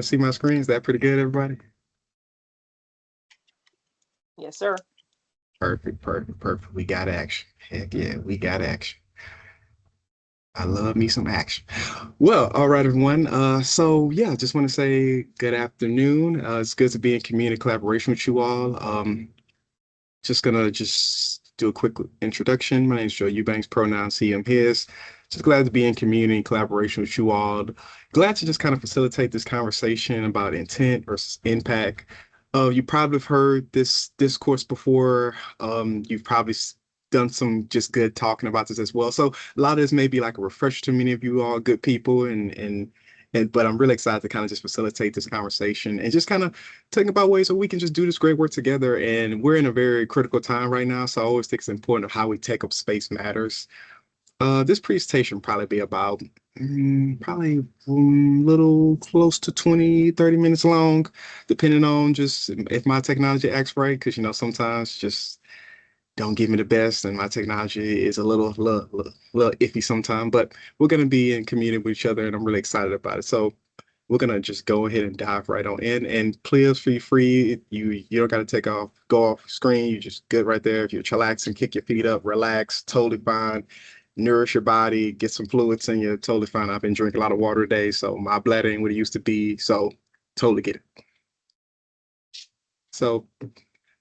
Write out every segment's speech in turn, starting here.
See my screen? Is that pretty good, everybody? Yes, sir. Perfect, perfect, perfect. We got action. Heck yeah, we got action. I love me some action. Well, all right, everyone. So yeah, just want to say good afternoon. It's good to be in community collaboration with you all. Just gonna just do a quick introduction. My name is Joe Eubanks, pronouns he, him, his. Just glad to be in community collaboration with you all. Glad to just kind of facilitate this conversation about intent versus impact. You probably have heard this discourse before. You've probably done some just good talking about this as well. So a lot of this may be like a refresher to many of you all, good people, and but I'm really excited to kind of just facilitate this conversation and just kind of talking about ways that we can just do this great work together. And we're in a very critical time right now, so I always think it's important of how we take up space matters. This presentation probably be about probably a little close to 20, 30 minutes long, depending on just if my technology acts right, because sometimes just don't give me the best and my technology is a little iffy sometimes, but we're going to be in community with each other and I'm really excited about it. So we're gonna just go ahead and dive right on in. And please feel free. You don't gotta go off screen. You just good right there. If you're chillaxing, kick your feet up, relax, totally fine. Nourish your body, get some fluids in you, totally fine. I've been drinking a lot of water today, so my bladder ain't what it used to be. So totally get it. So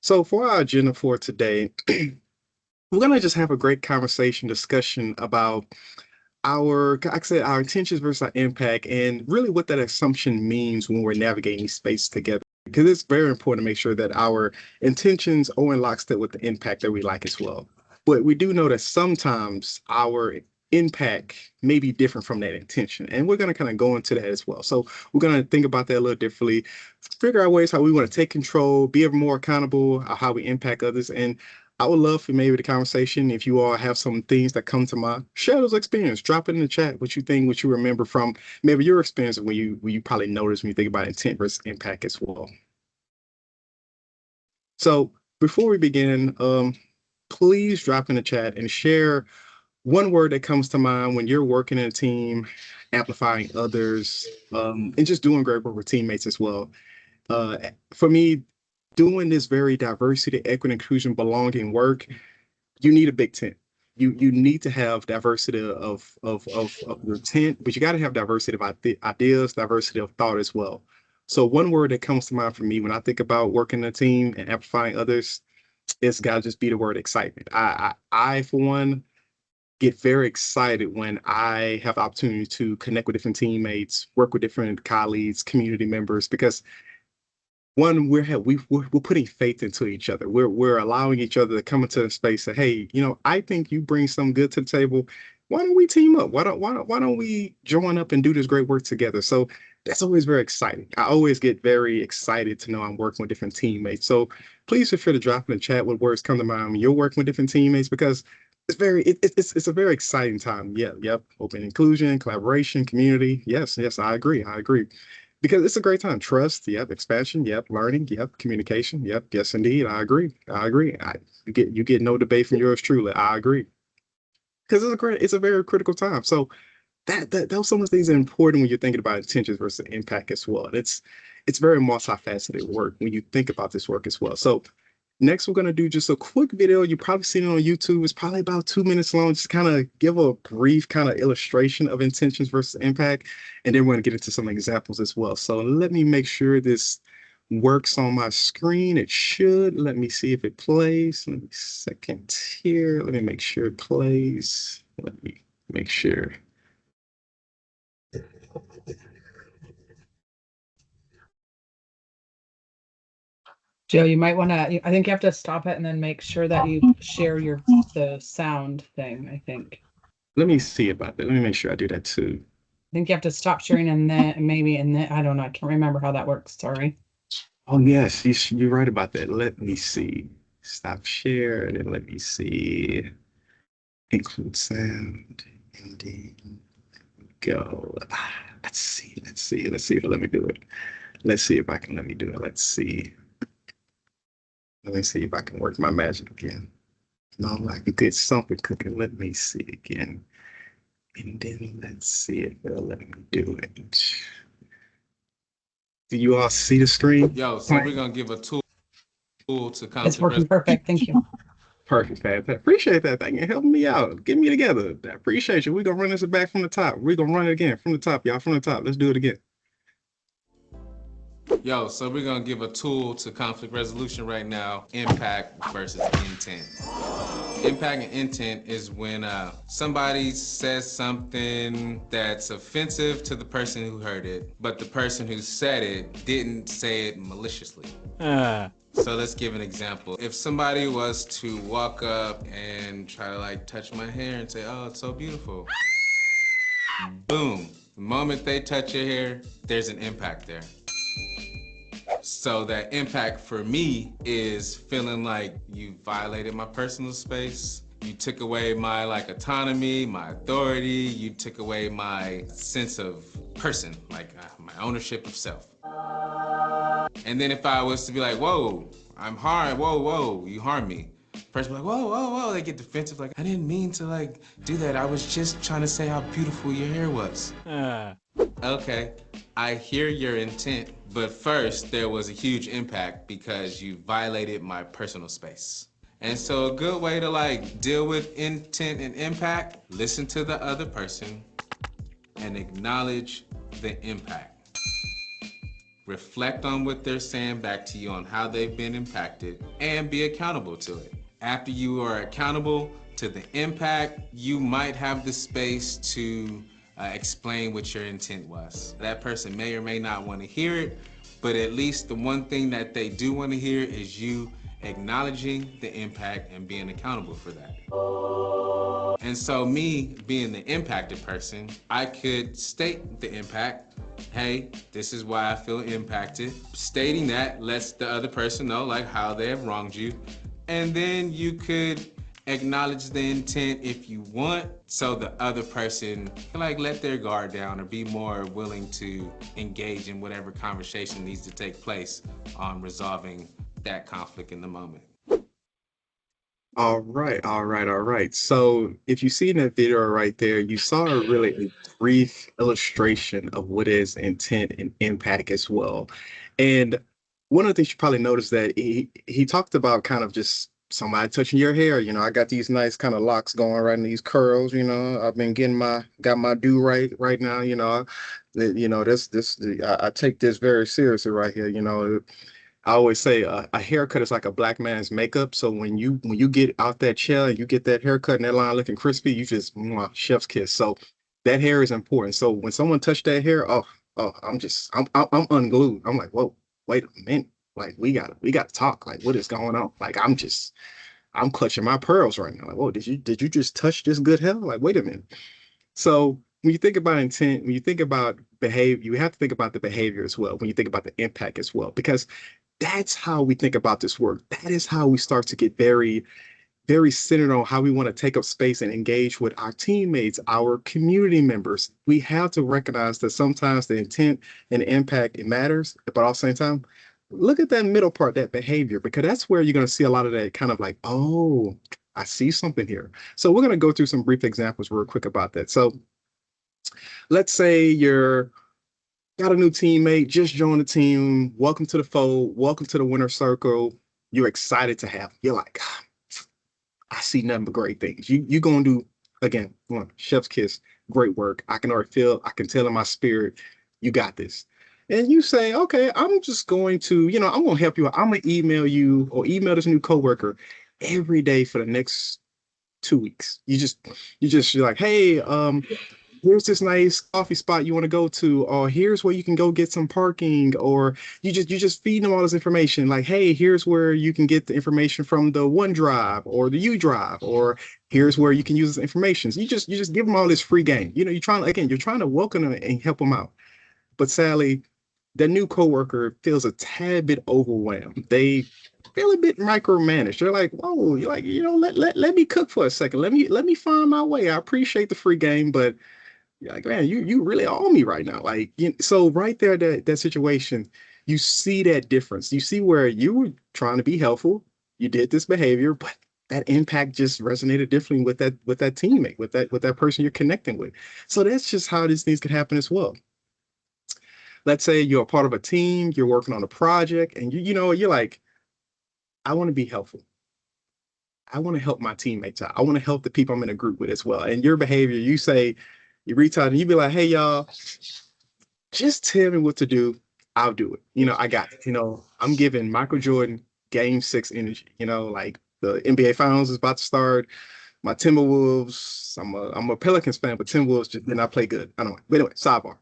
so for our agenda for today, we're gonna just have a great conversation, discussion about like I said, our intentions versus our impact, and really what that assumption means when we're navigating space together. Because it's very important to make sure that our intentions are in lockstep with the impact that we like as well. But we do know that sometimes our impact may be different from that intention. And we're going to kind of go into that as well. So we're going to think about that a little differently, figure out ways how we want to take control, be ever more accountable, how we impact others. And I would love for maybe the conversation, if you all have some things that come to mind, share those experience, drop it in the chat, what you think, what you remember from maybe your experience when you probably notice when you think about intent versus impact as well. So before we begin, please drop in the chat and share one word that comes to mind when you're working in a team, amplifying others, and just doing great work with teammates as well. For me, doing this very diversity, equity, inclusion, belonging work, you need a big tent. You need to have diversity of your tent, but you got to have diversity of ideas, diversity of thought as well. So one word that comes to mind for me when I think about working in a team and amplifying others, it's got to just be the word excitement. I for one get very excited when I have the opportunity to connect with different teammates, work with different colleagues, community members, because one, we're putting faith into each other. We're allowing each other to come into a space and, hey, I think you bring some good to the table. Why don't we team up? Why don't we join up and do this great work together? So that's always very exciting. I always get very excited to know I'm working with different teammates. So please feel free to drop in the chat what words come to mind when you're working with different teammates, because it's a very exciting time. Yeah, yep. Open inclusion, collaboration, community. Yes, yes, I agree. I agree. Because it's a great time. Trust, yep. Expansion, yep. Learning, yep. Communication, yep. Yes, indeed. I agree. I agree. You get no debate from yours truly. I agree. Because it's a very critical time. So those some of the things that are important when you're thinking about intentions versus impact as well. And it's very multifaceted work when you think about this work as well. So next, we're gonna do just a quick video. You probably seen it on YouTube. It's probably about 2 minutes long. Just kind of give a brief kind of illustration of intentions versus impact, and then we're gonna get into some examples as well. So let me make sure this works on my screen. It should. Let me see if it plays. Let me second here. Let me make sure it plays. Let me make sure. Joe, you might want to, I think you have to stop it and then make sure that you share the sound thing, I think. Let me see about that. Let me make sure I do that too. I think you have to stop sharing and then maybe, and then, I don't know, I can't remember how that works, sorry. Oh yes, you're right about that. Let me see. Stop share and then let me see. Include sound. Indeed. Go. Let's see. Let's see. Let's see if it'll let me do it. Let's see if I can let me do it. Let's see. Let me see if I can work my magic again. No, I can get something cooking. Let me see again. And then let's see if it'll let me do it. Do you all see the screen? Yo, so we're Right. gonna give a tool to It's conflict working perfect. Thank you. Perfect, Pat. Appreciate that. Thank you. Helping me out. Get me together. I appreciate you. We're gonna run this back from the top. We're gonna run it again from the top, y'all. From the top. Let's do it again. Yo, so we're gonna give a tool to conflict resolution right now. Impact versus intent. Impact and intent is when somebody says something that's offensive to the person who heard it, but the person who said it didn't say it maliciously. So let's give an example. If somebody was to walk up and try to like touch my hair and say, "Oh, it's so beautiful." Boom. The moment they touch your hair, there's an impact there. So that impact for me is feeling like you violated my personal space. You took away my like autonomy, my authority. You took away my sense of person, like my ownership of self. And then if I was to be like, whoa, I'm hard, whoa, you harmed me. Person be like, whoa, they get defensive, like, I didn't mean to like do that. I was just trying to say how beautiful your hair was. Okay, I hear your intent, but first there was a huge impact because you violated my personal space. And so a good way to like deal with intent and impact, listen to the other person and acknowledge the impact. Reflect on what they're saying back to you on how they've been impacted and be accountable to it. After you are accountable to the impact, you might have the space to explain what your intent was. That person may or may not want to hear it, but at least the one thing that they do want to hear is you acknowledging the impact and being accountable for that. And so me being the impacted person, I could state the impact. Hey, this is why I feel impacted. Stating that lets the other person know like how they have wronged you. And then you could acknowledge the intent if you want, so the other person can like let their guard down or be more willing to engage in whatever conversation needs to take place on resolving that conflict in the moment. All right. So if you see in that video right there, you saw a really a brief illustration of what is intent and impact as well. And one of the things you probably noticed that he talked about kind of just somebody touching your hair. I got these nice kind of locks going right in these curls. I've been getting got my do right now. I take this very seriously right here. I always say a haircut is like a black man's makeup. So when you get out that chair and you get that haircut and that line looking crispy, you just mwah, chef's kiss. So that hair is important. So when someone touched that hair, I'm unglued. I'm like, whoa, wait a minute. Like we got to talk. Like what is going on? Like I'm clutching my pearls right now. Like, whoa, did you just touch this good hair? Like, wait a minute. So when you think about intent, when you think about behavior, you have to think about the behavior as well. When you think about the impact as well, because that's how we think about this work. That is how we start to get very, very centered on how we want to take up space and engage with our teammates, our community members. We have to recognize that sometimes the intent and the impact it matters, but at the same time, look at that middle part, that behavior, because that's where you're going to see a lot of that kind of like, oh, I see something here. So we're going to go through some brief examples real quick about that. So let's say you're got a new teammate, just joined the team. Welcome to the fold. Welcome to the winner circle. You're excited to have. You're like, "Ah, I see nothing but great things. You gonna do again, one, chef's kiss, great work. I can already feel, I can tell in my spirit, you got this. And you say, okay, I'm just going to, I'm gonna help you out. I'm gonna email you or email this new coworker every day for the next 2 weeks. You're like, hey, here's this nice coffee spot you want to go to, or here's where you can go get some parking, or you just feed them all this information. Like, hey, here's where you can get the information from the OneDrive or the U Drive, or here's where you can use this information. So you just give them all this free game. You're trying to welcome them and help them out. But sadly, the new coworker feels a tad bit overwhelmed. They feel a bit micromanaged. They're like, whoa, you're like, let me cook for a second. Let me find my way. I appreciate the free game, but you're like, man, you really owe me right now. Like, so right there, that situation, you see that difference. You see where you were trying to be helpful, you did this behavior, but that impact just resonated differently with that teammate, with that person you're connecting with. So that's just how these things can happen as well. let's say you're a part of a team, you're working on a project, and you're like, I want to be helpful. I want to help my teammates out. I want to help the people I'm in a group with as well. And your behavior, you reach out and you be like, hey, y'all, just tell me what to do. I'll do it. I got it. I'm giving Michael Jordan game 6 energy. Like the NBA finals is about to start. My Timberwolves, I'm a Pelicans fan, but Timberwolves just did not play good. I don't know. But anyway, sidebar.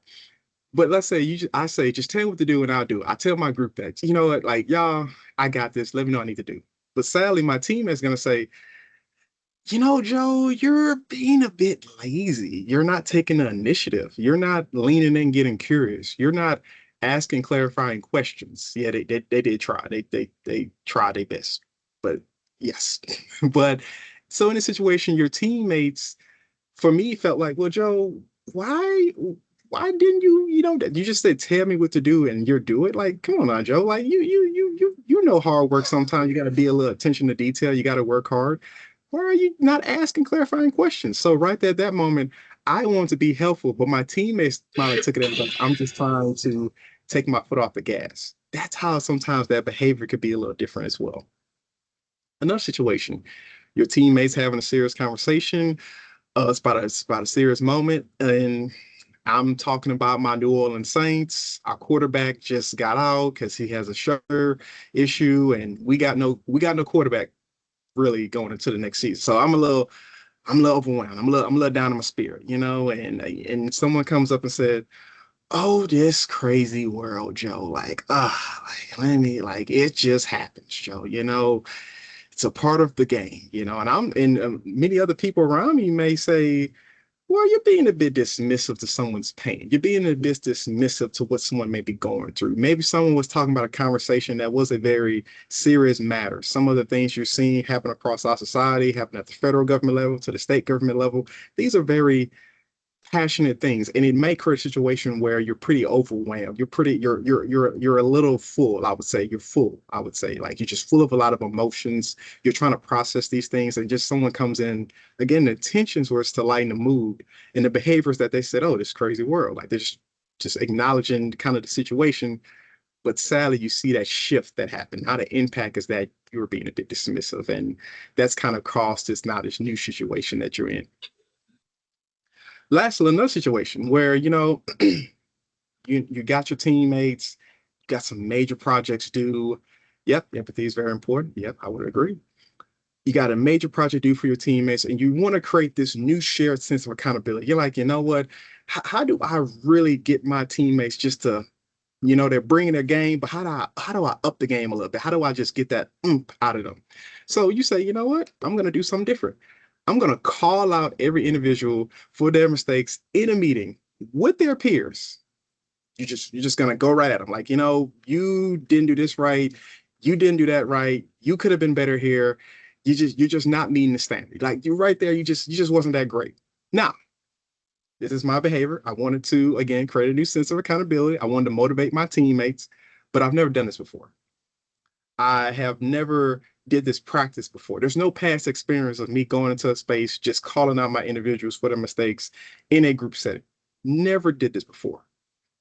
But let's say I say, just tell me what to do and I'll do it. I tell my group that, you know what, like, y'all, I got this. Let me know what I need to do. But sadly, my teammate's going to say, Joe, you're being a bit lazy. You're not taking the initiative. You're not leaning in, getting curious. You're not asking clarifying questions. Yeah, they did try. They tried their best. But yes. But so in a situation, your teammates, for me, felt like, well, Joe, why didn't you just said tell me what to do and you're do it? Like, come on now, Joe. Like you know hard work sometimes you gotta be a little attention to detail, you gotta work hard. Why are you not asking clarifying questions? So right there at that moment, I want to be helpful, but my teammates finally took it as like I'm just trying to take my foot off the gas. That's how sometimes that behavior could be a little different as well. Another situation, your teammates having a serious conversation, it's about a serious moment, and I'm talking about my New Orleans Saints. Our quarterback just got out because he has a shoulder issue, and we got no quarterback really going into the next season. So I'm a little overwhelmed. I'm a little down in my spirit, and someone comes up and said, "Oh, this crazy world, Joe. Like it just happens, Joe. It's a part of the game, and many other people around me may say, well, you're being a bit dismissive to someone's pain. You're being a bit dismissive to what someone may be going through. Maybe someone was talking about a conversation that was a very serious matter. Some of the things you're seeing happen across our society, happen at the federal government level, to the state government level. These are very passionate things, and it may create a situation where you're pretty overwhelmed. You're a little full. I would say you're full. I would say like you're just full of a lot of emotions. You're trying to process these things, and just someone comes in. Again, the intentions was to lighten the mood, and the behaviors that they said, "Oh, this crazy world." Like they're just acknowledging kind of the situation. But sadly, you see that shift that happened. Now the impact is that you were being a bit dismissive, and that's kind of caused this now this new situation that you're in. Lastly, another situation where you got your teammates, you got some major projects due. Yep, empathy is very important. Yep, I would agree. You got a major project due for your teammates, and you want to create this new shared sense of accountability. You're like, you know what? How do I really get my teammates just to, they're bringing their game, but how do I up the game a little bit? How do I just get that out of them? So you say, you know what? I'm going to do something different. I'm going to call out every individual for their mistakes in a meeting with their peers. You're just gonna go right at them, like, you didn't do this right, you didn't do that right, you could have been better here, you're just not meeting the standard. Like you're right there, you just wasn't that great. Now, this is my behavior. I wanted to again create a new sense of accountability. I wanted to motivate my teammates, but I've never done this before. I have never did this practice before. There's no past experience of me going into a space just calling out my individuals for their mistakes in a group setting. Never did this before.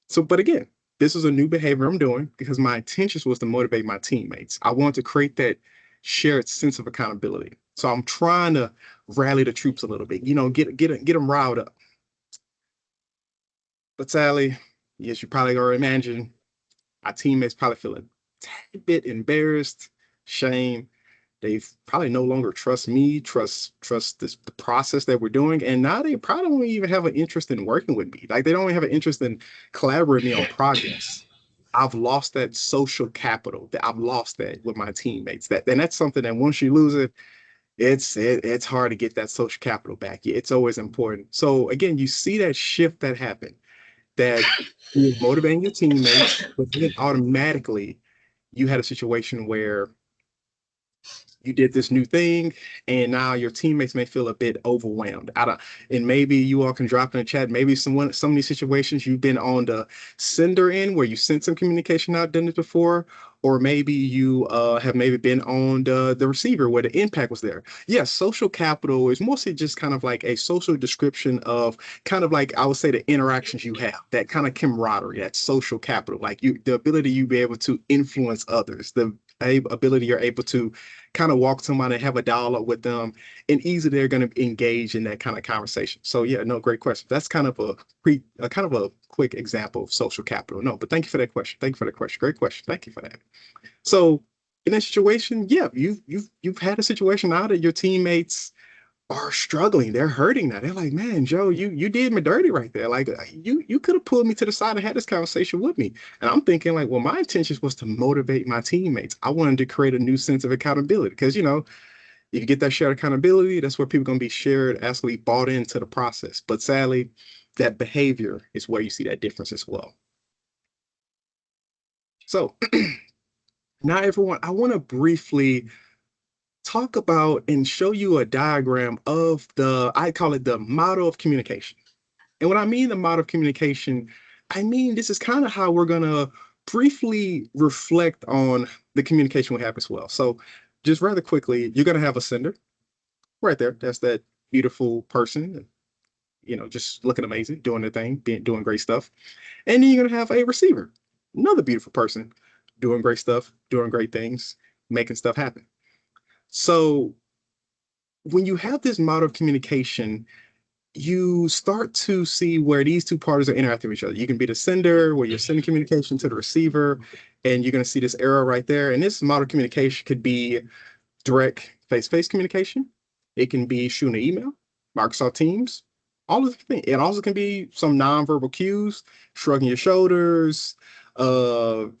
So, but again, this is a new behavior I'm doing because my intentions was to motivate my teammates. I want to create that shared sense of accountability. So I'm trying to rally the troops a little bit, get them riled up. But sadly, yes, you probably already imagine our teammates probably feeling a tad bit embarrassed, shame. They probably no longer trust me, trust the process that we're doing, and now they probably don't even have an interest in working with me. Like they don't even have an interest in collaborating me on projects. I've lost that social capital. That I've lost that with my teammates. And that's something that once you lose it, it's hard to get that social capital back. It's always important. So again, you see that shift that happened. That you're motivating your teammates, but then automatically you had a situation where you did this new thing, and now your teammates may feel a bit overwhelmed. I don't, and maybe you all can drop in the chat. Maybe some of these situations you've been on the sender end where you sent some communication out, done it before, or maybe you have maybe been on the receiver where the impact was there. Yes, social capital is mostly just kind of like a social description of kind of like I would say the interactions you have, that kind of camaraderie, that social capital, like you, the ability you be able to influence others, the ability you're able to kind of walk someone and have a dialogue with them, and easily they're going to engage in that kind of conversation. So yeah, no, great question. That's kind of a kind of a quick example of social capital. No, but thank you for that question. Thank you for that question. Great question. Thank you for that. So in that situation, yeah, you've had a situation now that your teammates are struggling. They're hurting now. They're like, man, Joe, you did me dirty right there. Like you could have pulled me to the side and had this conversation with me. And I'm thinking like, well, my intentions was to motivate my teammates. I wanted to create a new sense of accountability because if you get that shared accountability, that's where people are going to be shared, actually bought into the process. But sadly, that behavior is where you see that difference as well. So now, everyone, I want to briefly talk about and show you a diagram of I call it the model of communication. And when I mean the model of communication, I mean this is kind of how we're going to briefly reflect on the communication we have as well. So just rather quickly, you're going to have a sender right there. That's that beautiful person, just looking amazing, doing their thing, doing great stuff. And then you're going to have a receiver, another beautiful person, doing great stuff, doing great things, making stuff happen. So when you have this model of communication, you start to see where these two parties are interacting with each other. You can be the sender, where you're sending communication to the receiver, and you're going to see this arrow right there. And this model of communication could be direct face-to-face communication. It can be shooting an email, Microsoft Teams, all of the things. It also can be some nonverbal cues, shrugging your shoulders,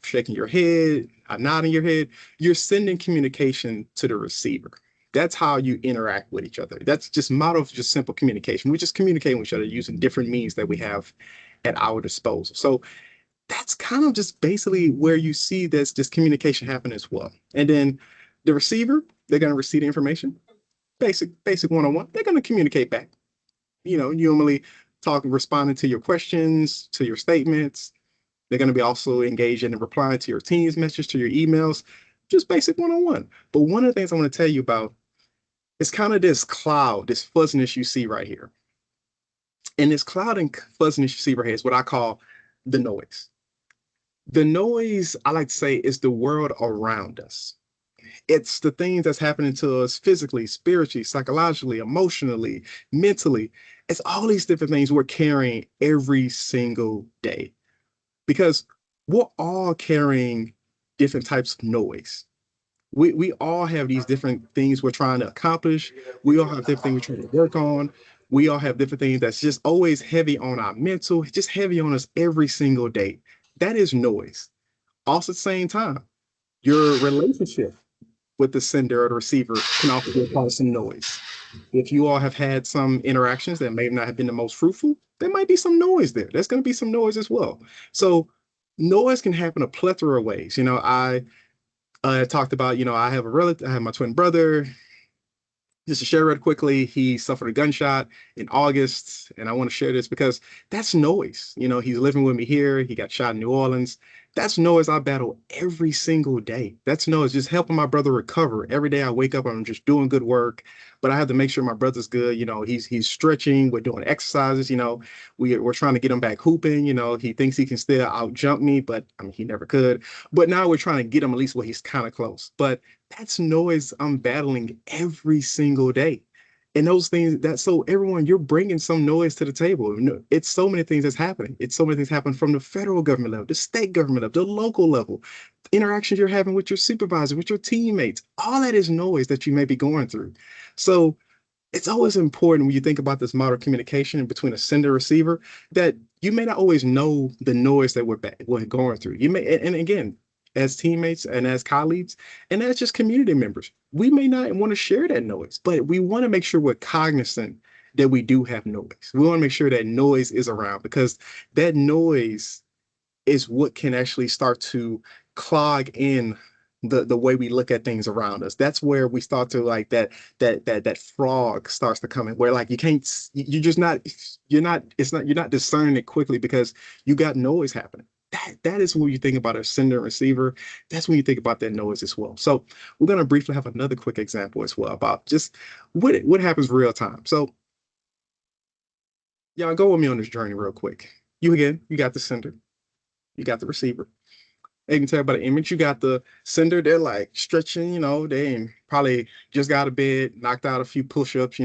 shaking your head, nodding your head. You're sending communication to the receiver. That's how you interact with each other. That's just model of just simple communication. We're just communicating with each other using different means that we have at our disposal. So that's kind of just basically where you see this communication happen as well. And then the receiver, they're going to receive the information, basic one-on-one. They're going to communicate back. Normally responding to your questions, to your statements. They're going to be also engaging and replying to your team's message, to your emails, just basic one-on-one. But one of the things I want to tell you about is kind of this cloud, this fuzziness you see right here. And this cloud and fuzziness you see right here is what I call the noise. The noise, I like to say, is the world around us. It's the things that's happening to us physically, spiritually, psychologically, emotionally, mentally. It's all these different things we're carrying every single day. Because we're all carrying different types of noise. We all have these different things we're trying to accomplish. We all have different things we're trying to work on. We all have different things that's just always heavy on our mental, just heavy on us every single day. That is noise. Also, at the same time, your relationship with the sender or the receiver can also be a part of some noise. If you all have had some interactions that may not have been the most fruitful, there might be some noise there. There's going to be some noise as well. So noise can happen a plethora of ways. I talked about, I have a relative, I have my twin brother. Just to share it quickly, he suffered a gunshot in August, and I want to share this because that's noise. He's living with me here. He got shot in New Orleans. That's noise I battle every single day. That's noise just helping my brother recover. Every day I wake up, I'm just doing good work, but I have to make sure my brother's good. He's stretching. We're doing exercises. We're trying to get him back hooping. He thinks he can still out jump me, but I mean, he never could. But now we're trying to get him at least where he's kind of close. But that's noise I'm battling every single day. And those things so everyone, you're bringing some noise to the table. It's so many things that's happening. It's so many things happen from the federal government level, the state government level, the local level, interactions you're having with your supervisor, with your teammates. All that is noise that you may be going through. So it's always important when you think about this model of communication between a sender and receiver that you may not always know the noise that we're going through. You may, and again, as teammates and as colleagues, and as just community members, we may not want to share that noise, but we want to make sure we're cognizant that we do have noise. We want to make sure that noise is around because that noise is what can actually start to clog in the way we look at things around us. That's where we start to like that frog starts to come in, where like you can't you're just not you're not discerning it quickly because you got noise happening. That is when you think about a sender and receiver. That's when you think about that noise as well. So we're gonna briefly have another quick example as well about just what happens real time. So y'all go with me on this journey real quick. You got the sender, you got the receiver. You can tell by the image, you got the sender, they're like stretching, they ain't probably just got out of bed, knocked out a few push-ups.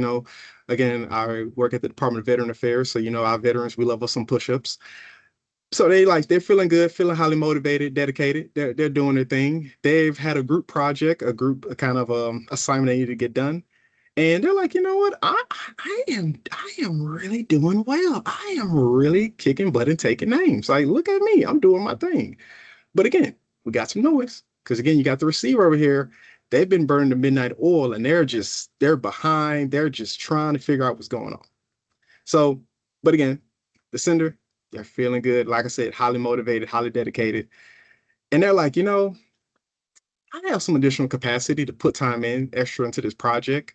Again, I work at the Department of Veteran Affairs, so our veterans, we love us some push-ups. So they're feeling good, feeling highly motivated, dedicated. They're doing their thing. They've had a group project, a kind of assignment they need to get done. And they're like, you know what? I am really doing well. I am really kicking butt and taking names. Like, look at me. I'm doing my thing. But again, we got some noise because again, you got the receiver over here. They've been burning the midnight oil and they're behind. They're just trying to figure out what's going on. So, but again, the sender, they're feeling good. Like I said, highly motivated, highly dedicated. And they're like, I have some additional capacity to put time in extra into this project.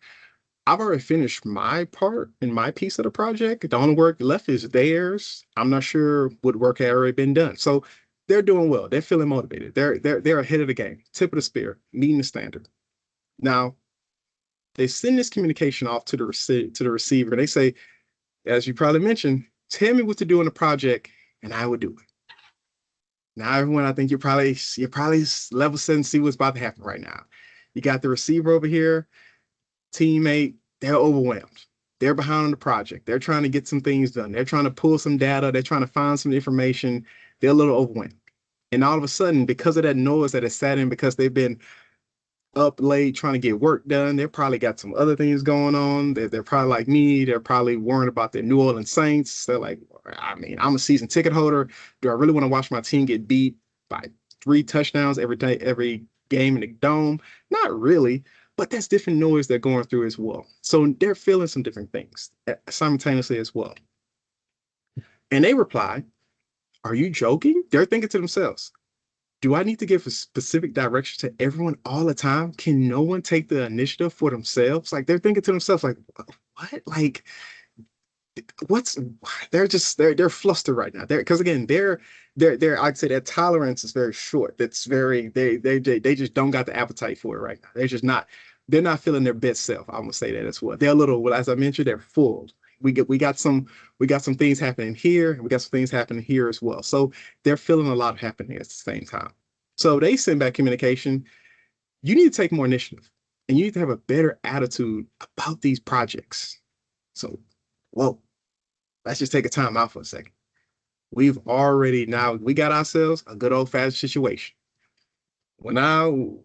I've already finished my part and my piece of the project. The only work left is theirs. I'm not sure what work had already been done. So they're doing well. They're feeling motivated. They're ahead of the game, tip of the spear, meeting the standard. Now they send this communication off to the receiver. They say, as you probably mentioned, tell me what to do in the project, and I will do it. Now, everyone, I think you're probably level set and see what's about to happen right now. You got the receiver over here, teammate, they're overwhelmed. They're behind on the project. They're trying to get some things done. They're trying to pull some data. They're trying to find some information. They're a little overwhelmed. And all of a sudden, because of that noise that is sat in, because they've been up late trying to get work done, they've probably got some other things going on. They're probably like me. They're probably worrying about their New Orleans Saints. They're like, I mean, I'm a season ticket holder. Do I really want to watch my team get beat by 3 touchdowns every day, every game in the dome? Not really. But that's different noise they're going through as well. So they're feeling some different things simultaneously as well. And they reply, are you joking? They're thinking to themselves, do I need to give a specific direction to everyone all the time? Can no one take the initiative for themselves? Like they're thinking to themselves, like, what? Like, they're flustered right now. Because again, I'd say their tolerance is very short. That's very they just don't got the appetite for it right now. They're not feeling their best self. I'm gonna say that as well. They're a little, well, as I mentioned, they're full. We got some things happening here, and we got some things happening here as well. So they're feeling a lot happening at the same time. So they send back communication. You need to take more initiative, and you need to have a better attitude about these projects. So, whoa, let's just take a time out for a second. We got ourselves a good old-fashioned situation. Well, now,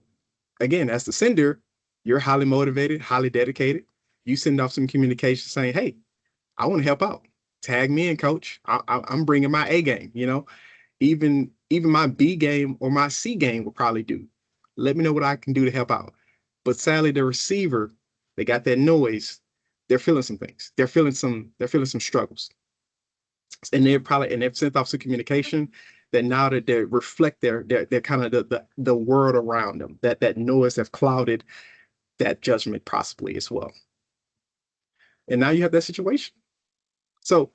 again, as the sender, you're highly motivated, highly dedicated. You send off some communication saying, hey, I want to help out. Tag me in, coach. I'm bringing my A game, even my B game or my C game will probably do. Let me know what I can do to help out. But sadly, the receiver, they got that noise. They're feeling some things. They're feeling some struggles. And they've sent off some communication that now that they reflect their kind of the world around them, that noise have clouded that judgment possibly as well. And now you have that situation. So,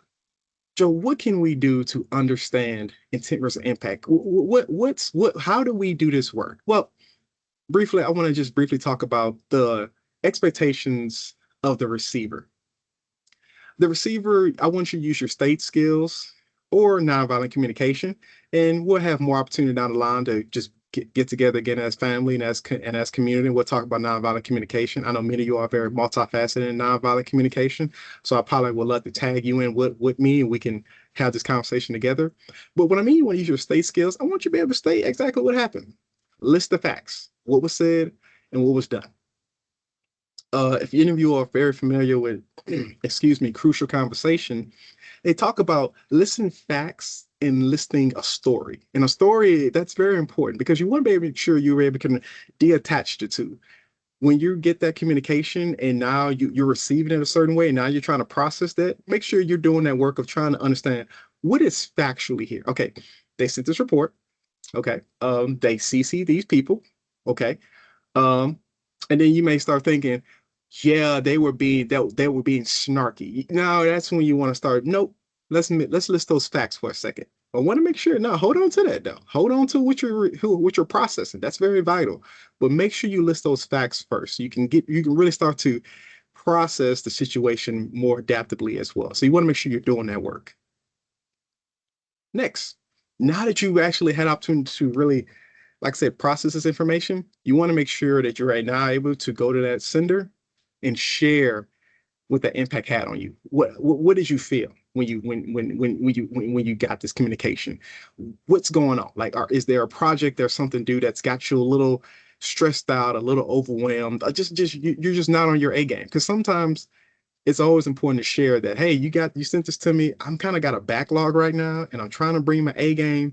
Joe, what can we do to understand intent versus impact? How do we do this work? Well, briefly, I want to just briefly talk about the expectations of the receiver. The receiver, I want you to use your state skills or nonviolent communication, and we'll have more opportunity down the line to just get together again as family and as community. We'll talk about nonviolent communication. I know many of you are very multifaceted in nonviolent communication, so I probably would love to tag you in with me and we can have this conversation together. But what I mean, when you use your state skills, I want you to be able to state exactly what happened. List the facts, what was said and what was done. If any of you are very familiar with, crucial conversation, they talk about listening facts and listing a story. And a story, that's very important because you want to be able to make sure you're able to detach the two. When you get that communication and now you're receiving it a certain way, and now you're trying to process that, make sure you're doing that work of trying to understand what is factually here. Okay, they sent this report. Okay, they CC these people. Okay. Um, and then you may start thinking, yeah, they were being snarky. Now that's when you want to start. Nope. Let's list those facts for a second. I want to make sure. No, hold on to that though. Hold on to what you're processing. That's very vital. But make sure you list those facts first. You can really start to process the situation more adaptably as well. So you want to make sure you're doing that work. Next, now that you've actually had opportunity to really, like I said, process this information, you want to make sure that you're right now able to go to that sender and share what the impact had on you. What did you feel when you got this communication? What's going on? Like, is there a project, there's something due that's got you a little stressed out, a little overwhelmed? You're just not on your A game. Because sometimes it's always important to share that, hey, you sent this to me. I'm kind of got a backlog right now, and I'm trying to bring my A game.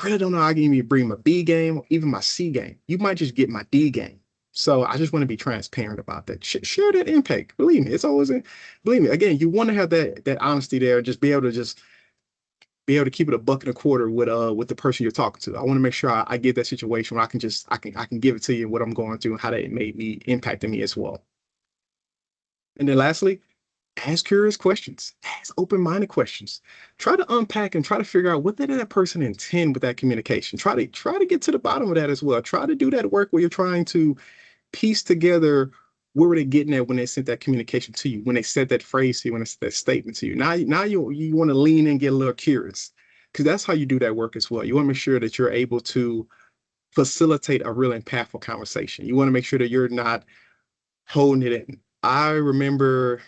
Really don't know how I can even bring my B game or even my C game. You might just get my D game. So I just want to be transparent about that. Share that impact. Believe me, believe me. Again, you want to have that honesty there, and just be able to keep it a buck and a quarter with the person you're talking to. I want to make sure I get that situation where I can give it to you what I'm going through and how that made me impacting me as well. And then lastly, ask curious questions, ask open-minded questions. Try to unpack and try to figure out what did that person intend with that communication. Try to get to the bottom of that as well. Try to do that work where you're trying to piece together where were they getting at when they sent that communication to you, when they said that phrase to you, when they said that statement to you. Now you want to lean in and get a little curious, because that's how you do that work as well. You want to make sure that you're able to facilitate a real impactful conversation. You want to make sure that you're not holding it in. I remember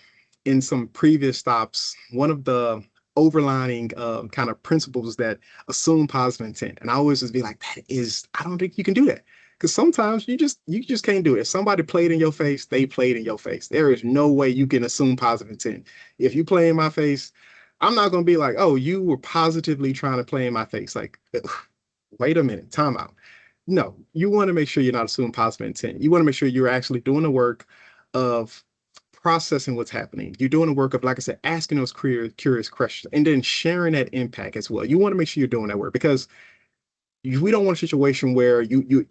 in some previous stops, one of the overlining kind of principles that assume positive intent. And I always just be like, I don't think you can do that. Because sometimes you just can't do it. If somebody played in your face, they played in your face. There is no way you can assume positive intent. If you play in my face, I'm not gonna be like, oh, you were positively trying to play in my face. Like, wait a minute, time out. No, you want to make sure you're not assuming positive intent. You want to make sure you're actually doing the work of processing what's happening. You're doing the work of, like I said, asking those curious questions and then sharing that impact as well. You want to make sure you're doing that work, because we don't want a situation where you're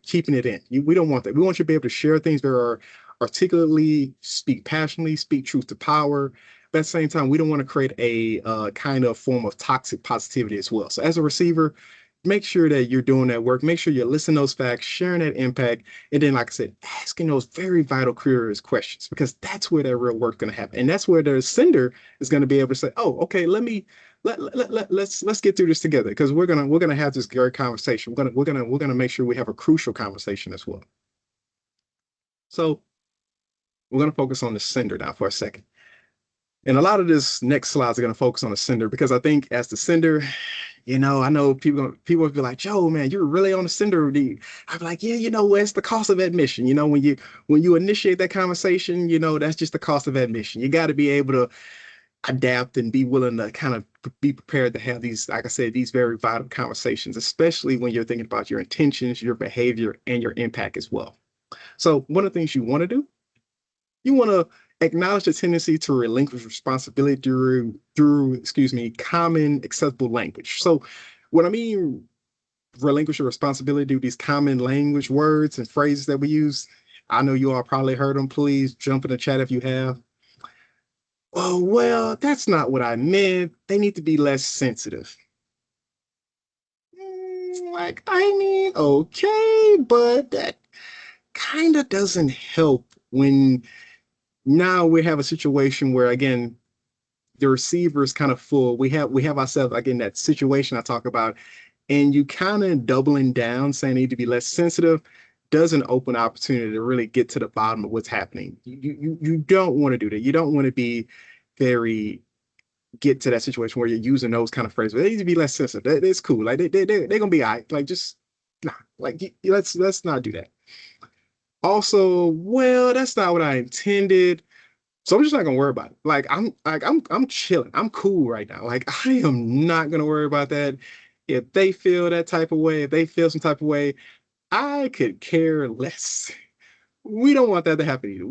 keeping it in. We don't want that. We want you to be able to share things that are articulately, speak passionately, speak truth to power. But at the same time, we don't want to create a kind of form of toxic positivity as well. So as a receiver, make sure that you're doing that work. Make sure you're listening to those facts, sharing that impact, and then, like I said, asking those very vital, curious questions, because that's where that real work is going to happen, and that's where the sender is going to be able to say, "Oh, okay, let's get through this together, because we're gonna have this great conversation. We're gonna make sure we have a crucial conversation as well." So we're gonna focus on the sender now for a second. And a lot of this next slides are going to focus on the sender, because I think as the sender, I know people will be like, Joe, man, you're really on the sender. I'm like, yeah, it's the cost of admission. When you initiate that conversation, that's just the cost of admission. You got to be able to adapt and be willing to kind of be prepared to have these, like I said, these very vital conversations, especially when you're thinking about your intentions, your behavior, and your impact as well. So one of the things you want to do, you want to acknowledge the tendency to relinquish responsibility excuse me, common acceptable language. So what I mean, relinquish your responsibility to these common language words and phrases that we use. I know you all probably heard them. Please jump in the chat if you have. Oh, well, that's not what I meant. They need to be less sensitive. Like, I mean, okay, but that kind of doesn't help when now we have a situation where, again, the receiver is kind of full. We have ourselves like in that situation I talk about, and you kind of doubling down, saying need to be less sensitive, doesn't open opportunity to really get to the bottom of what's happening. You don't want to do that. You don't want to be very get to that situation where you're using those kind of phrases. They need to be less sensitive. It's cool. Like they're gonna be all right. Like just nah. Like let's not do that. Also, well, that's not what I intended. So I'm just not gonna worry about it. I'm chilling. I'm cool right now. Like I am not gonna worry about that. If they feel that type of way, if they feel some type of way, I could care less. We don't want that to happen either.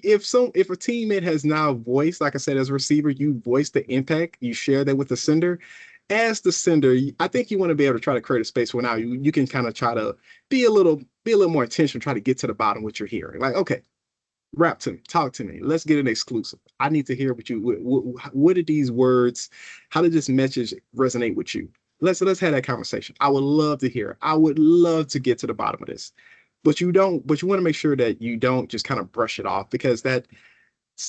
If a teammate has now voiced, like I said, as a receiver, you voice the impact, you share that with the sender, as the sender, I think you want to be able to try to create a space where now you can kind of try to be a little more intentional, try to get to the bottom of what you're hearing. Like, okay, rap to me, talk to me. Let's get an exclusive. I need to hear what you what did these words, how did this message resonate with you? Let's have that conversation. I would love to hear. I would love to get to the bottom of this. But you don't, but you want to make sure that you don't just kind of brush it off because that's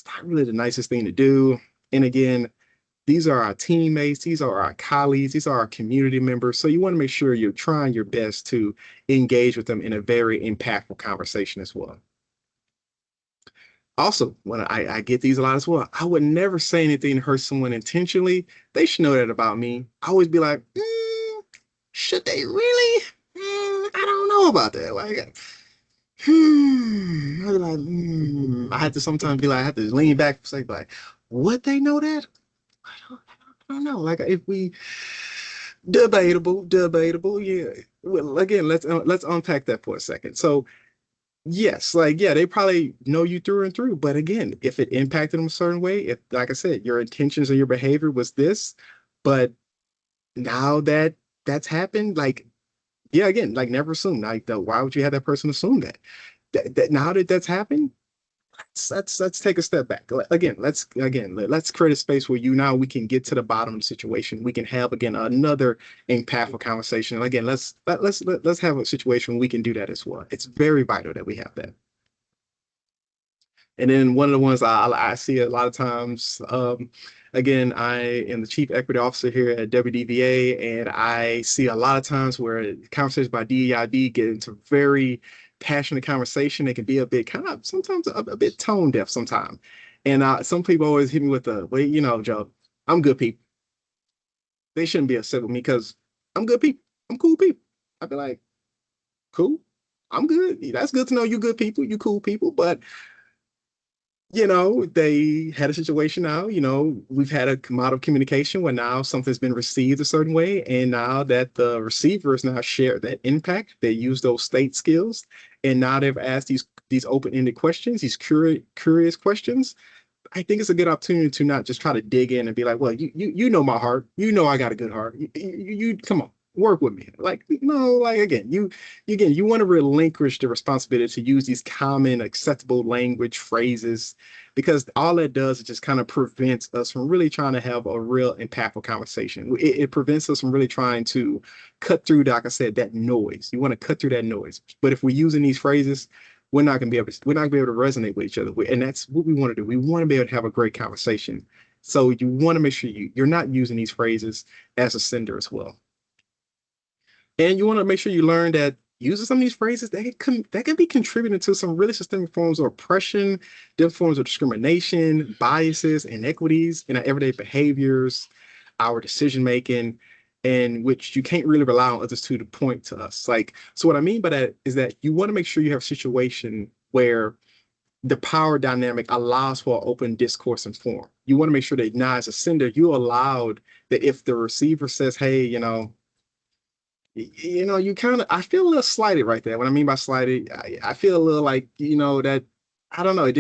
not really the nicest thing to do. And again, these are our teammates, these are our colleagues, these are our community members. So you want to make sure you're trying your best to engage with them in a very impactful conversation as well. Also, when I get these a lot as well, I would never say anything to hurt someone intentionally. They should know that about me. I always be like, should they really? I don't know about that. Like, I'd be like, I had to sometimes be like, I have to lean back for a second, like, would they know that? I don't know. Like, if we debatable, yeah. Well, again, let's unpack that for a second. So yes, like yeah, they probably know you through and through. But again, if it impacted them a certain way, if like I said, your intentions or your behavior was this, but now that that's happened, like yeah, again, like never assume. Like why would you have that person assume that? That now that that's happened, let's take a step back. Let's create a space where we can get to the bottom of the situation. We can have again another impactful conversation. Again, let's have a situation where we can do that as well. It's very vital that we have that. And then one of the ones I see a lot of times, again, I am the chief equity officer here at WDVA, and I see a lot of times where conversations about DEIB get into very passionate conversation. They can be a bit kind of sometimes a bit tone deaf sometimes. And some people always hit me with the, well, Joe, I'm good people. They shouldn't be upset with me because I'm good people. I'm cool people. I'd be like, cool. I'm good. That's good to know you good people. You cool people. But they had a situation now, we've had a model of communication where now something's been received a certain way. And now that the receivers now share that impact, they use those state skills. And now they've asked these open-ended questions, these curious questions. I think it's a good opportunity to not just try to dig in and be like, well, you know my heart. You know I got a good heart. You come on, work with me. Like, no, like you want to relinquish the responsibility to use these common acceptable language phrases because all that does is just kind of prevents us from really trying to have a real impactful conversation. It prevents us from really trying to cut through, like I said, that noise. You want to cut through that noise. But if we're using these phrases, we're not going to be able to resonate with each other. And that's what we want to do. We want to be able to have a great conversation. So you want to make sure you're not using these phrases as a sender as well. And you want to make sure you learn that using some of these phrases that can be contributing to some really systemic forms of oppression, different forms of discrimination, biases, inequities in our everyday behaviors, our decision making, and which you can't really rely on others to point to us. Like, so what I mean by that is that you want to make sure you have a situation where the power dynamic allows for open discourse and forum. You want to make sure that now as a sender, you allowed that if the receiver says, hey, you kind of, I feel a little slighted right there. What I mean by slighted, I feel a little like, that, I don't know,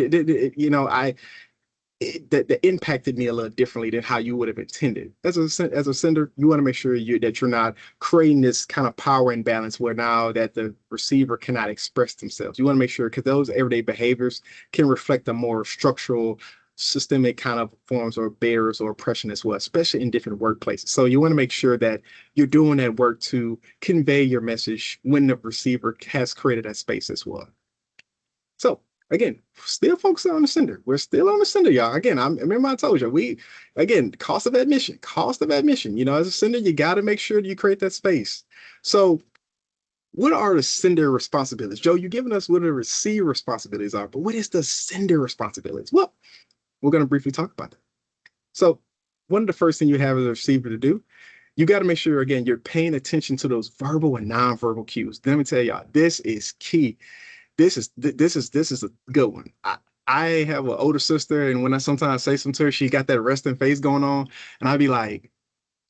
that impacted me a little differently than how you would have intended. As a sender, you want to make sure that you're not creating this kind of power imbalance where now that the receiver cannot express themselves. You want to make sure because those everyday behaviors can reflect a more structural systemic kind of forms or barriers or oppression as well, especially in different workplaces. So you want to make sure that you're doing that work to convey your message when the receiver has created that space as well. So again, still focusing on the sender. We're still on the sender, y'all. Again, remember I told you, cost of admission. As a sender, you got to make sure that you create that space. So what are the sender responsibilities? Joe, you're giving us what the receiver responsibilities are, but what is the sender responsibilities? Well, we're going to briefly talk about that. So one of the first things you have as a receiver to do, you got to make sure, again, you're paying attention to those verbal and nonverbal cues. Let me tell y'all, this is key. This is a good one. I have an older sister, and when I sometimes say something to her, she got that resting face going on, and I'd be like,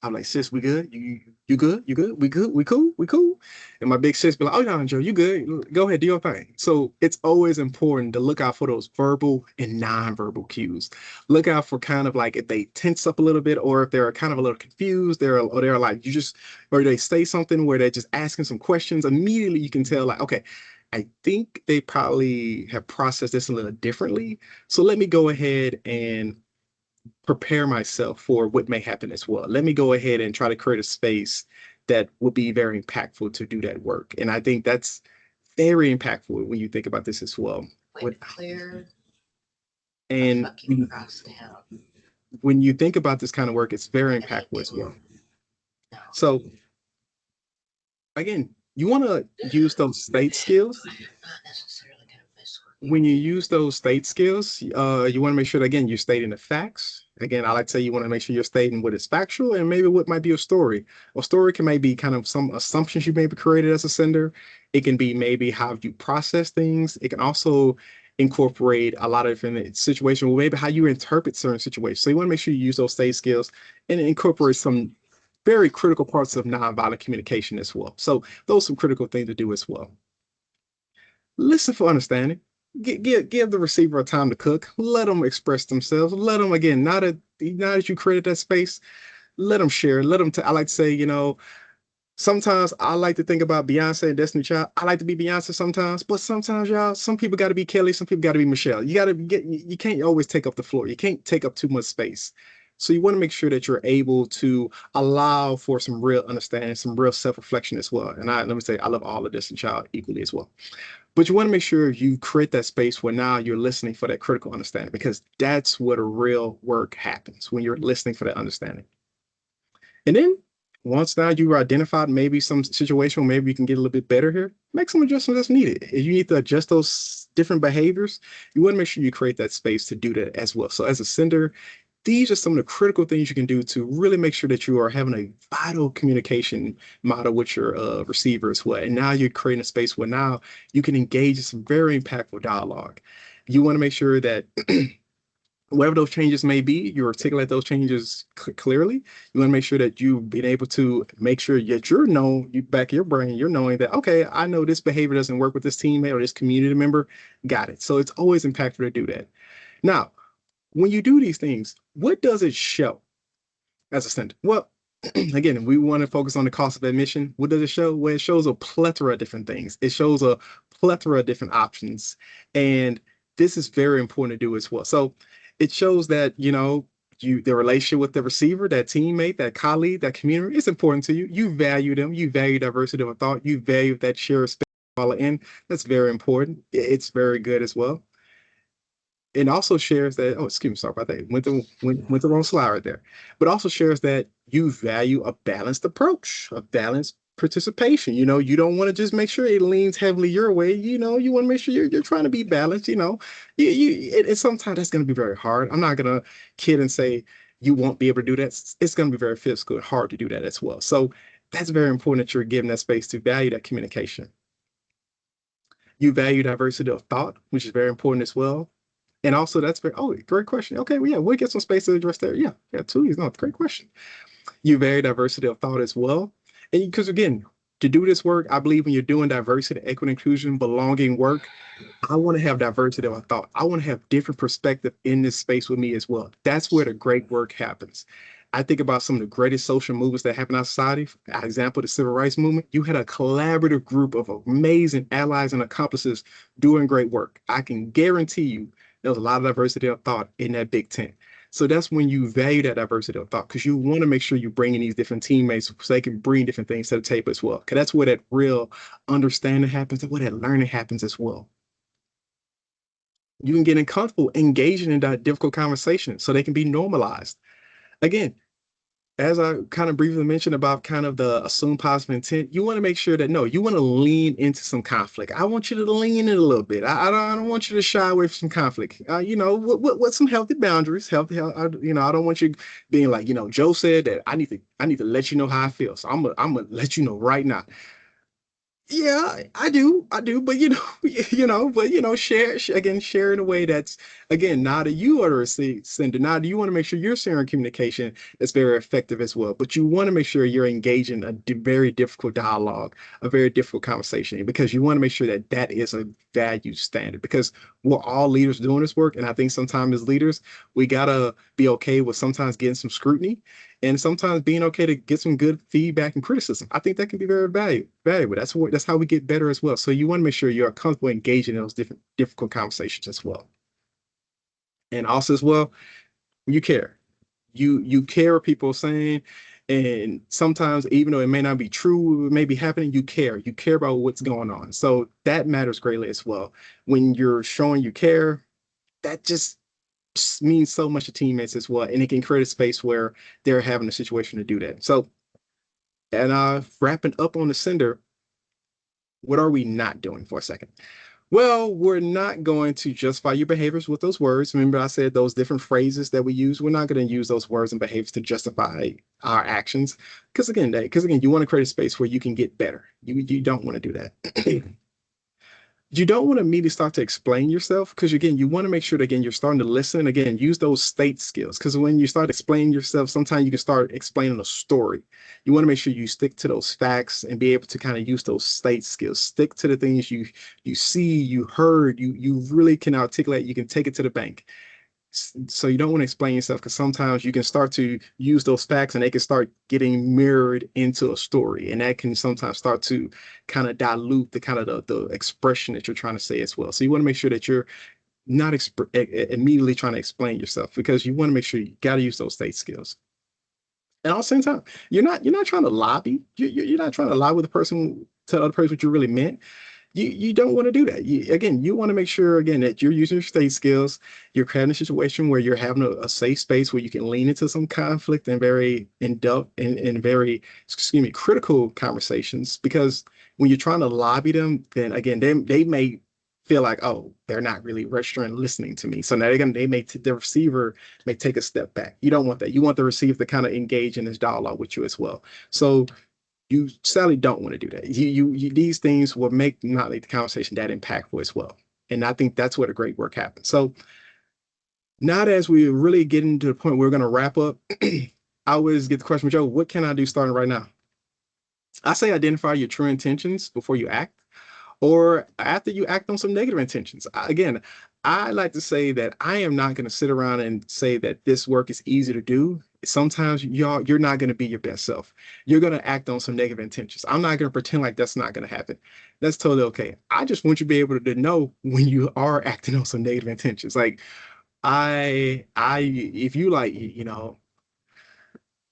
I'm like, sis, we good? You good? You good? We good? We cool? We cool? And my big sis be like, oh no, Joe, you good? Go ahead, do your thing. So it's always important to look out for those verbal and non-verbal cues. Look out for kind of like if they tense up a little bit, or if they're kind of a little confused, they're like or they say something where they're just asking some questions. Immediately you can tell like, okay, I think they probably have processed this a little differently. So let me go ahead and prepare myself for what may happen as well. Let me go ahead and try to create a space that will be very impactful to do that work. And I think that's very impactful when you think about this as well. Clear And when you think about this kind of work, it's very impactful as well. So again, you want to use those state skills. When you use those state skills, you want to make sure that, again, you're stating the facts. Again, I like to say you want to make sure you're stating what is factual and maybe what might be a story. A story can maybe kind of some assumptions you maybe created as a sender. It can be maybe how you process things. It can also incorporate a lot of different situations, or maybe how you interpret certain situations. So you want to make sure you use those state skills and incorporate some very critical parts of nonviolent communication as well. So those are some critical things to do as well. Listen for understanding. Give the receiver a time to cook. Let them express themselves. Let them, again, now that you created that space, let them share. Let them. I like to say, sometimes I like to think about Beyonce and Destiny Child. I like to be Beyonce sometimes, but sometimes, y'all, some people got to be Kelly. Some people got to be Michelle. You can't always take up the floor. You can't take up too much space. So you want to make sure that you're able to allow for some real understanding, some real self-reflection as well. And let me say, I love all of Destiny Child equally as well. But you want to make sure you create that space where now you're listening for that critical understanding, because that's where the real work happens, when you're listening for that understanding. And then once now you've identified maybe some situation, maybe you can get a little bit better here, make some adjustments as needed. If you need to adjust those different behaviors, you want to make sure you create that space to do that as well. So as a sender, these are some of the critical things you can do to really make sure that you are having a vital communication model with your receiver as well. And now you're creating a space where now you can engage in some very impactful dialogue. You want to make sure that whatever those changes may be, you articulate those changes clearly. You want to make sure that you've been able to make sure that you back in your brain, you're knowing that, okay, I know this behavior doesn't work with this teammate or this community member. Got it. So it's always impactful to do that. Now, when you do these things, what does it show as a sender? Well, again, we want to focus on the cost of admission. What does it show? Well, it shows a plethora of different things. It shows a plethora of different options. And this is very important to do as well. So it shows that, the relationship with the receiver, that teammate, that colleague, that community is important to you. You value them. You value diversity of thought. You value that shared space all in. That's very important. It's very good as well. It also shares that, oh, excuse me, sorry about that. Went the wrong slide right there. But also shares that you value a balanced approach, a balanced participation. You don't want to just make sure it leans heavily your way. You want to make sure you're trying to be balanced. And sometimes that's going to be very hard. I'm not going to kid and say you won't be able to do that. It's going to be very physical and hard to do that as well. So that's very important that you're given that space to value that communication. You value diversity of thought, which is very important as well. And also, great question. Okay, well, yeah, we'll get some space to address there. Yeah, too. No, great question. You value diversity of thought as well. And because, again, to do this work, I believe when you're doing diversity, equity, inclusion, belonging work, I want to have diversity of thought. I want to have different perspective in this space with me as well. That's where the great work happens. I think about some of the greatest social movements that happen in our society. For example, the civil rights movement. You had a collaborative group of amazing allies and accomplices doing great work. I can guarantee you there was a lot of diversity of thought in that big tent. So that's when you value that diversity of thought, because you want to make sure you bring in these different teammates so they can bring different things to the table as well. Because that's where that real understanding happens and where that learning happens as well. You can get uncomfortable engaging in that difficult conversation so they can be normalized. Again, as I kind of briefly mentioned about kind of the assumed positive intent, you want to make sure that, no, you want to lean into some conflict. I want you to lean in a little bit. I don't want you to shy away from some conflict. With some healthy boundaries, I don't want you being like, Joe said that I need to let you know how I feel. So I'm gonna let you know right now. Yeah, I do, but again, share in a way that's again now that you are a sender. Now, do you want to make sure you're sharing communication that's very effective as well? But you want to make sure you're engaging a very difficult dialogue, a very difficult conversation, because you want to make sure that that is a value standard. Because we're all leaders doing this work, and I think sometimes as leaders, we gotta be okay with sometimes getting some scrutiny and sometimes being okay to get some good feedback and criticism. I think that can be very valuable. That's how we get better as well. So you want to make sure you're comfortable engaging in those different difficult conversations as well. And also as well, you care. You care what people are saying. And sometimes, even though it may not be true, it may be happening, you care. You care about what's going on. So that matters greatly as well. When you're showing you care, that just means so much to teammates as well. And it can create a space where they're having a situation to do that. So, and wrapping up on the sender, what are we not doing for a second? Well, we're not going to justify your behaviors with those words. Remember, I said those different phrases that we use. We're not going to use those words and behaviors to justify our actions. Because again, you want to create a space where you can get better. You don't want to do that. You don't want to immediately start to explain yourself because again you want to make sure that again you're starting to listen again use those state skills because when you start explaining yourself sometimes you can start explaining a story. You want to make sure you stick to those facts and be able to kind of use those state skills, stick to the things you see, you heard, you really can articulate, you can take it to the bank. So you don't want to explain yourself because sometimes you can start to use those facts and they can start getting mirrored into a story and that can sometimes start to kind of dilute the kind of the expression that you're trying to say as well. So you want to make sure that you're not immediately trying to explain yourself because you want to make sure you got to use those state skills. And at the same time, you're not trying to lobby. You're not trying to lie with the person, tell the other person what you really meant. You don't want to do that. Again, you want to make sure again that you're using your state skills. You're creating a situation where you're having a safe space where you can lean into some conflict and very in depth and very critical conversations. Because when you're trying to lobby them, then again they may feel like oh they're not really registering and listening to me. So now the receiver may take a step back. You don't want that. You want the receiver to kind of engage in this dialogue with you as well. So you sadly don't want to do that. These things will not make the conversation that impactful as well. And I think that's where the great work happens. So now that as we really getting to the point where we're going to wrap up, I always get the question, Joe, what can I do starting right now? I say identify your true intentions before you act or after you act on some negative intentions. Again, I like to say that I am not going to sit around and say that this work is easy to do. Sometimes you're not going to be your best self. You're going to act on some negative intentions. I'm not going to pretend like that's not going to happen. That's totally okay. I just want you to be able to know when you are acting on some negative intentions. Like if you like,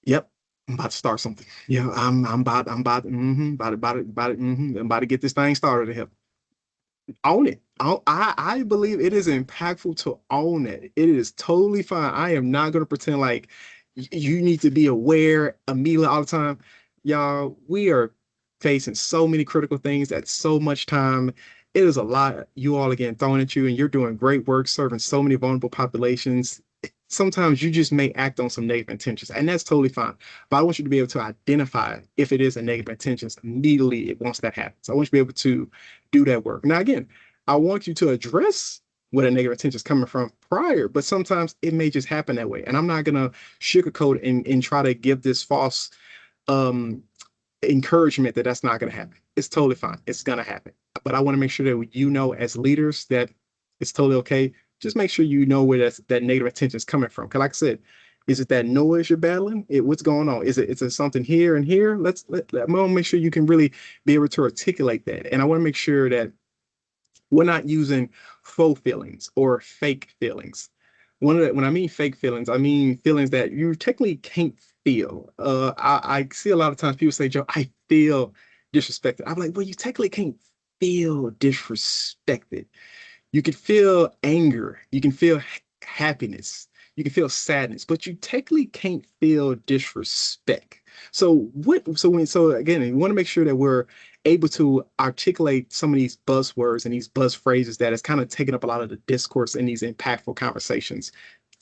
yep, I'm about to start something. Yeah, I'm about to get this thing started here. Own it. I believe it is impactful to own it. It is totally fine. I am not going to pretend like you need to be aware immediately all the time. Y'all, we are facing so many critical things at so much time. It is a lot you all again throwing at you, and you're doing great work serving so many vulnerable populations. Sometimes you just may act on some negative intentions, and that's totally fine. But I want you to be able to identify if it is a negative intentions immediately once that happens. I want you to be able to do that work. Now, again, I want you to address where the negative intention is coming from prior, but sometimes it may just happen that way. And I'm not gonna sugarcoat and try to give this false um encouragement that that's not gonna happen. It's totally fine. It's gonna happen. But I want to make sure that you know as leaders that it's totally okay. Just make sure you know where that negative intention is coming from. Cause like I said, is it that noise you're battling? What's going on? Is it something here and here? I want to make sure you can really be able to articulate that. And I want to make sure that we're not using faux feelings or fake feelings. When I mean fake feelings, I mean feelings that you technically can't feel. I see a lot of times people say, Joe, I feel disrespected. I'm like, well, you technically can't feel disrespected. You can feel anger. You can feel happiness. You can feel sadness, but you technically can't feel disrespect. So what? So again, we want to make sure that we're able to articulate some of these buzzwords and these buzz phrases that has kind of taken up a lot of the discourse in these impactful conversations.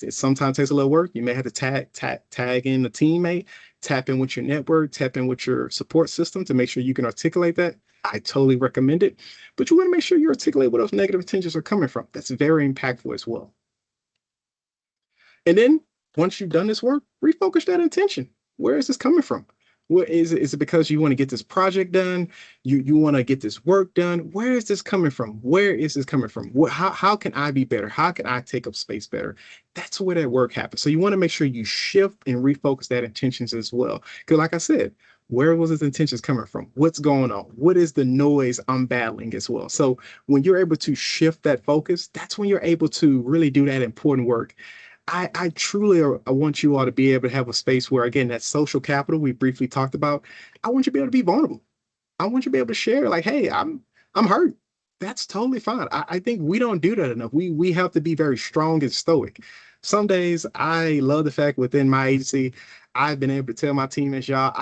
It sometimes takes a little work. You may have to tag in a teammate, tap in with your network, tap in with your support system to make sure you can articulate that. I totally recommend it. But you want to make sure you articulate where those negative intentions are coming from. That's very impactful as well. And then once you've done this work, refocus that intention. Where is this coming from? What is it? Is it because you want to get this project done? You want to get this work done? Where is this coming from? Where is this coming from? How can I be better? How can I take up space better? That's where that work happens. So you want to make sure you shift and refocus that intentions as well. Because like I said, where was his intentions coming from? What's going on? What is the noise I'm battling as well? So when you're able to shift that focus, that's when you're able to really do that important work. I truly I want you all to be able to have a space where, again, that social capital we briefly talked about, I want you to be able to be vulnerable. I want you to be able to share, like, hey, I'm hurt. That's totally fine. I think we don't do that enough. We have to be very strong and stoic. Some days I love the fact within my agency, I've been able to tell my teammates, y'all,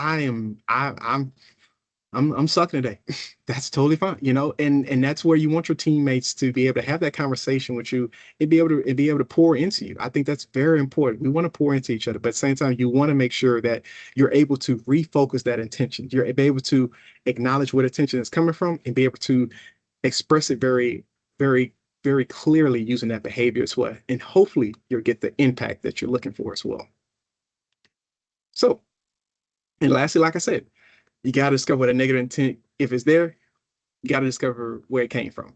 I'm sucking today. That's totally fine, and that's where you want your teammates to be able to have that conversation with you and be able to pour into you. I think that's very important. We want to pour into each other, but at the same time, you want to make sure that you're able to refocus that intention. You're able to acknowledge where the attention is coming from and be able to express it very, very, very clearly using that behavior as well. And hopefully you'll get the impact that you're looking for as well. So, and lastly, like I said, you got to discover what a negative intent, if it's there, you got to discover where it came from.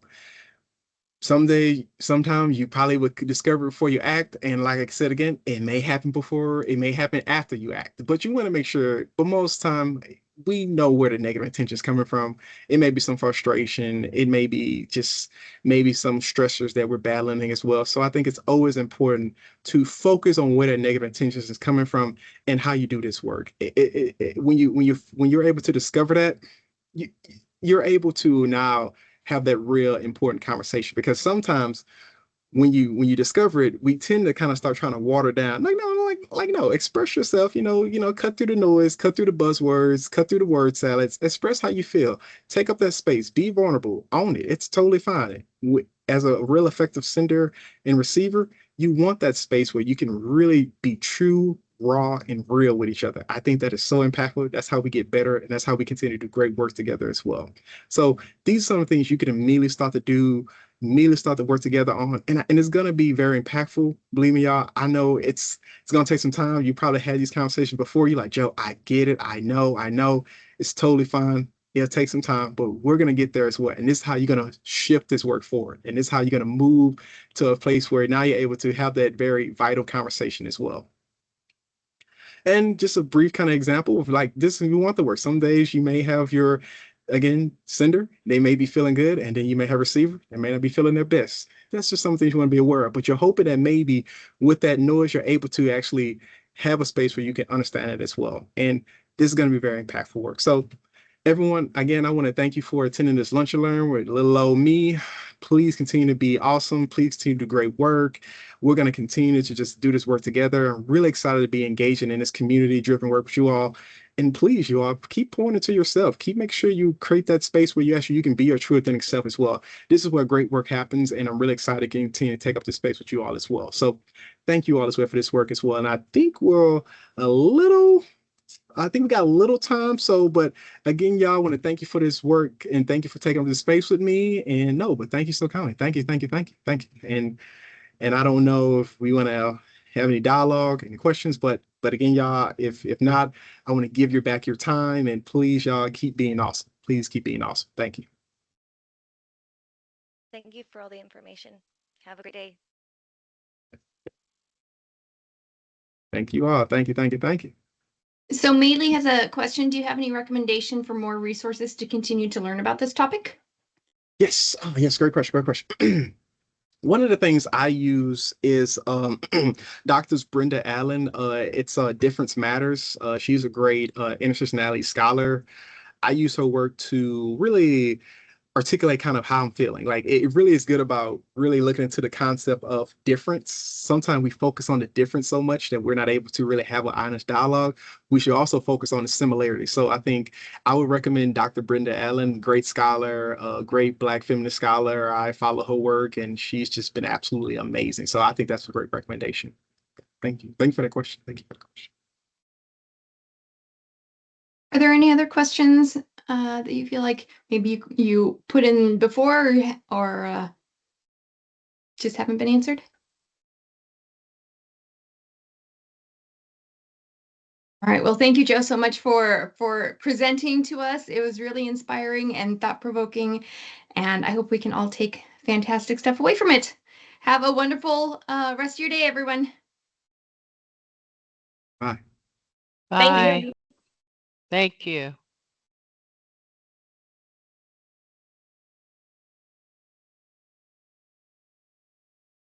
Sometimes you probably would discover before you act. And like I said again, it may happen before, it may happen after you act. But you want to make sure, but most time, we know where the negative intention is coming from. It may be some frustration. It may be just maybe some stressors that we're battling as well. So I think it's always important to focus on where the negative intentions is coming from and how you do this work. When you're able to discover that, you're able to now have that real important conversation, because sometimes when you discover it, we tend to kind of start trying to water down. Like, no, no, express yourself, cut through the noise, cut through the buzzwords, cut through the word salads, express how you feel, take up that space, be vulnerable, own it. It's totally fine. As a real effective sender and receiver, you want that space where you can really be true, raw, and real with each other. I think that is so impactful. That's how we get better, and that's how we continue to do great work together as well. So these are some of the things you can immediately start to work together on, and it's going to be very impactful. Believe me, y'all. I know it's going to take some time. You probably had these conversations before. You're like, Joe, I get it. I know. It's totally fine. It'll take some time, but we're going to get there as well. And this is how you're going to shift this work forward. And this is how you're going to move to a place where now you're able to have that very vital conversation as well. And just a brief kind of example of like this, you want the work. Some days you may have your, again, sender, they may be feeling good, and then you may have receiver, they may not be feeling their best. That's just some things you want to be aware of. But you're hoping that maybe with that noise, you're able to actually have a space where you can understand it as well. And this is going to be very impactful work. So everyone, again, I want to thank you for attending this Lunch and Learn with little old me. Please continue to be awesome. Please continue to do great work. We're going to continue to just do this work together. I'm really excited to be engaging in this community-driven work with you all. And please, you all, keep pouring into yourself. Keep making sure you create that space where you can be your true authentic self as well. This is where great work happens, and I'm really excited to continue to take up this space with you all as well. So thank you all as well for this work as well. And I think we got a little time. So, but again, y'all, I want to thank you for this work and thank you for taking up this space with me. And no, but thank you so kindly. Thank you. And I don't know if we want to have any dialogue, any questions, but again, y'all, if not, I want to give you back your time, and please, y'all, keep being awesome. Please keep being awesome. Thank you. Thank you for all the information. Have a great day. Thank you all. Thank you. So Mailey has a question. Do you have any recommendation for more resources to continue to learn about this topic? Yes. Oh, yes. Great question. One of the things I use is Dr. Brenda Allen. It's Difference Matters. She's a great intersectionality scholar. I use her work to really articulate kind of how I'm feeling. Like it really is good about really looking into the concept of difference. Sometimes we focus on the difference so much that we're not able to really have an honest dialogue. We should also focus on the similarity. So I think I would recommend Dr. Brenda Allen, great scholar, great Black feminist scholar. I follow her work, and she's just been absolutely amazing. So I think that's a great recommendation. Thank you. Thank you for that question. Are there any other questions that you feel like maybe you put in before or just haven't been answered? All right. Well, thank you, Joe, so much for presenting to us. It was really inspiring and thought-provoking, and I hope we can all take fantastic stuff away from it. Have a wonderful rest of your day, everyone. Bye. Bye. you. Thank you.